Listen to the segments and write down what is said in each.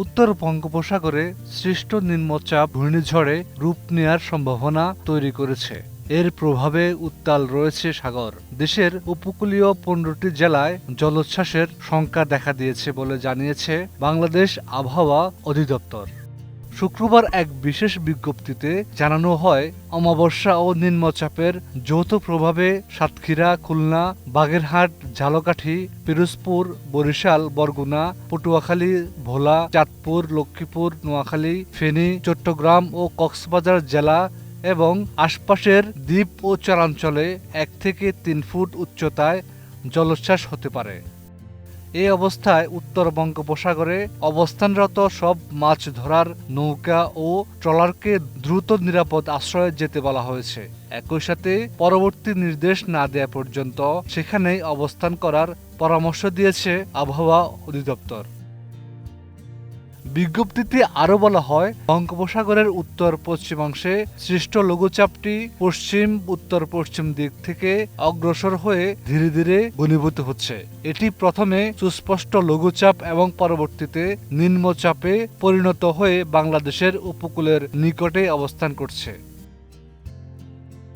উত্তর বঙ্গোপসাগরে সৃষ্ট নিম্নচাপ ঘূর্ণিঝড়ে রূপ নেয়ার সম্ভাবনা তৈরি করেছে। এর প্রভাবে উত্তাল রয়েছে সাগর। দেশের উপকূলীয় 15টি জেলায় জলোচ্ছ্বাসের শঙ্কা দেখা দিয়েছে বলে জানিয়েছে বাংলাদেশ আবহাওয়া অধিদপ্তর। শুক্রবার এক বিশেষ বিজ্ঞপ্তিতে জানানো হয়, অমাবস্যা ও নিম্নচাপের যৌথ প্রভাবে সাতক্ষীরা, খুলনা, বাগেরহাট, ঝালকাঠি, পিরোজপুর, বরিশাল, বরগুনা, পটুয়াখালী, ভোলা, চাঁদপুর, লক্ষ্মীপুর, নোয়াখালী, ফেনী, চট্টগ্রাম ও কক্সবাজার জেলা এবং আশপাশের দ্বীপ ও চরাঞ্চলে 1 থেকে 3 ফুট উচ্চতায় জলোচ্ছ্বাস হতে পারে। এই অবস্থায় উত্তর বঙ্গোপসাগরে অবস্থানরত সব মাছ ধরার নৌকা ও ট্রলারকে দ্রুত নিরাপদ আশ্রয়ে যেতে বলা হয়েছে। একই সাথে পরবর্তী নির্দেশ না দেয়া পর্যন্ত সেখানেই অবস্থান করার পরামর্শ দিয়েছে আবহাওয়া অধিদপ্তর। বিজ্ঞপ্তিতে আরও বলা হয়, বঙ্গোপসাগরের উত্তর পশ্চিমাংশে সৃষ্ট লঘুচাপটি পশ্চিম উত্তর পশ্চিম দিক থেকে অগ্রসর হয়ে ধীরে ধীরে ঘনীভূত হচ্ছে। এটি প্রথমে সুস্পষ্ট লঘুচাপ এবং পরবর্তীতে নিম্নচাপে পরিণত হয়ে বাংলাদেশের উপকূলের নিকটে অবস্থান করছে।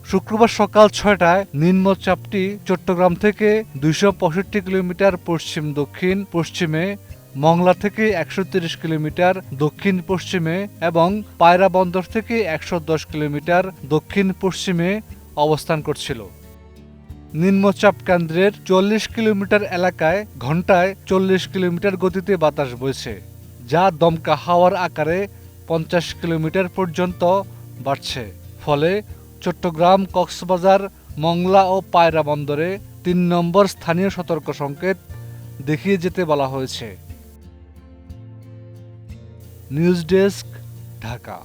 শুক্রবার সকাল 6টায় নিম্নচাপটি চট্টগ্রাম থেকে 265 কিলোমিটার পশ্চিম দক্ষিণ পশ্চিমে, মংলা থেকে 130 কিলোমিটার দক্ষিণ পশ্চিমে এবং পায়রা বন্দর থেকে 110 কিলোমিটার দক্ষিণ পশ্চিমে অবস্থান করছিল। নিম্নচাপ কেন্দ্রের 40 কিলোমিটার এলাকায় ঘন্টায় 40 কিলোমিটার গতিতে বাতাস বইছে, যা দমকা হাওয়ার আকারে 50 কিলোমিটার পর্যন্ত বাড়ছে। ফলে চট্টগ্রাম, কক্সবাজার, মংলা ও পায়রা বন্দরে 3 নম্বর স্থানীয় সতর্ক সংকেত দেখিয়ে যেতে বলা হয়েছে। News desk, Dhaka.